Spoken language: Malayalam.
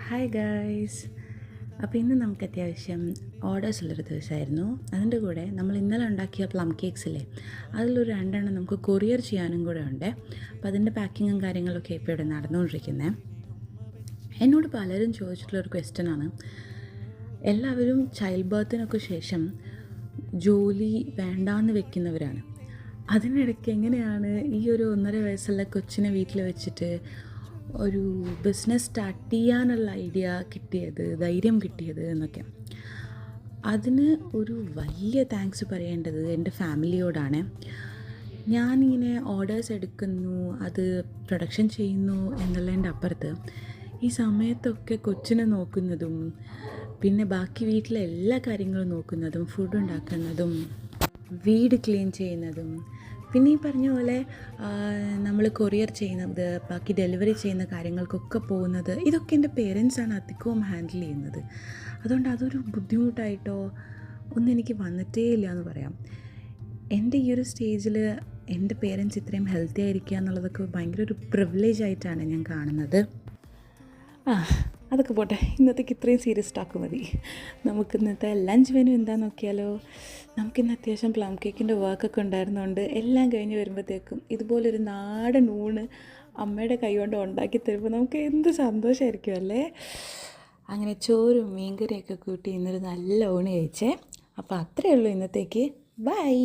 Hi guys. അപ്പോൾ ഇന്ന് നമുക്ക് അത്യാവശ്യം ഓർഡേഴ്സ് ഉള്ളൊരു ദിവസമായിരുന്നു. അതിൻ്റെ കൂടെ നമ്മൾ ഇന്നലെ ഉണ്ടാക്കിയ പ്ലം കേക്ക്സ് ഇല്ലേ, അതിലൊരു 2 നമുക്ക് കൊറിയർ ചെയ്യാനും കൂടെ ഉണ്ട്. അപ്പോൾ അതിൻ്റെ പാക്കിങ്ങും കാര്യങ്ങളൊക്കെ ഇപ്പോൾ ഇവിടെ നടന്നുകൊണ്ടിരിക്കുന്നത്. എന്നോട് പലരും ചോദിച്ചിട്ടുള്ളൊരു ക്വസ്റ്റ്യനാണ്, എല്ലാവരും ചൈൽഡ് ബർത്തിനൊക്കെ ശേഷം ജോലി വേണ്ടാന്ന് വെക്കുന്നവരാണ്. അതിനിടയ്ക്ക് എങ്ങനെയാണ് ഈ ഒരു 1.5 വയസ്സുള്ള കൊച്ചിനെ വീട്ടിൽ വെച്ചിട്ട് ഒരു ബിസിനസ് സ്റ്റാർട്ട് ചെയ്യാനുള്ള ഐഡിയ കിട്ടിയത്, ധൈര്യം കിട്ടിയത് എന്നൊക്കെ. അതിന് ഒരു വലിയ താങ്ക്സ് പറയേണ്ടത് എൻ്റെ ഫാമിലിയോടാണ്. ഞാനിങ്ങനെ ഓർഡേഴ്സ് എടുക്കുന്നു, അത് പ്രൊഡക്ഷൻ ചെയ്യുന്നു എന്നുള്ളതിൻ്റെ അപ്പുറത്ത് ഈ സമയത്തൊക്കെ കൊച്ചിനെ നോക്കുന്നതും പിന്നെ ബാക്കി വീട്ടിലെ എല്ലാ കാര്യങ്ങളും നോക്കുന്നതും ഫുഡ് ഉണ്ടാക്കുന്നതും വീട് ക്ലീൻ ചെയ്യുന്നതും പിന്നെ ഈ പറഞ്ഞ പോലെ നമ്മൾ കൊറിയർ ചെയ്യുന്നത്, ബാക്കി ഡെലിവറി ചെയ്യുന്ന കാര്യങ്ങൾക്കൊക്കെ പോകുന്നത്, ഇതൊക്കെ എൻ്റെ പേരൻസാണ് അധികവും ഹാൻഡിൽ ചെയ്യുന്നത്. അതുകൊണ്ട് അതൊരു ബുദ്ധിമുട്ടായിട്ടോ ഒന്നും എനിക്ക് വന്നിട്ടേ ഇല്ല എന്ന് പറയാം. എൻ്റെ ഈ ഒരു സ്റ്റേജിൽ എൻ്റെ പേരൻസ് ഇത്രയും ഹെൽത്തി ആയിരിക്കുക എന്നുള്ളതൊക്കെ ഭയങ്കര ഒരു പ്രിവിലേജ് ആയിട്ടാണ് ഞാൻ കാണുന്നത്. അതൊക്കെ പോട്ടെ, ഇന്നത്തേക്ക് ഇത്രയും സീരിയസ് ടാക്ക് മതി. നമുക്ക് ഇന്നത്തെ ലഞ്ച് മെനു എന്താണെന്ന് നോക്കിയാലോ. നമുക്കിന്ന് അത്യാവശ്യം പ്ലം കേക്കിൻ്റെ വർക്കൊക്കെ ഉണ്ടായിരുന്നതുകൊണ്ട് എല്ലാം കഴിഞ്ഞ് വരുമ്പോഴത്തേക്കും ഇതുപോലൊരു നാടൻ ഊണ് അമ്മയുടെ കൈ കൊണ്ട് ഉണ്ടാക്കി തരുമ്പോൾ നമുക്ക് എന്ത് സന്തോഷമായിരിക്കും അല്ലേ. അങ്ങനെ ചോറും മീൻകറിയൊക്കെ കൂട്ടി ഇന്നൊരു നല്ല ഊണ് കഴിച്ചേ. അപ്പോൾ അത്രയേ ഉള്ളൂ ഇന്നത്തേക്ക്. ബൈ.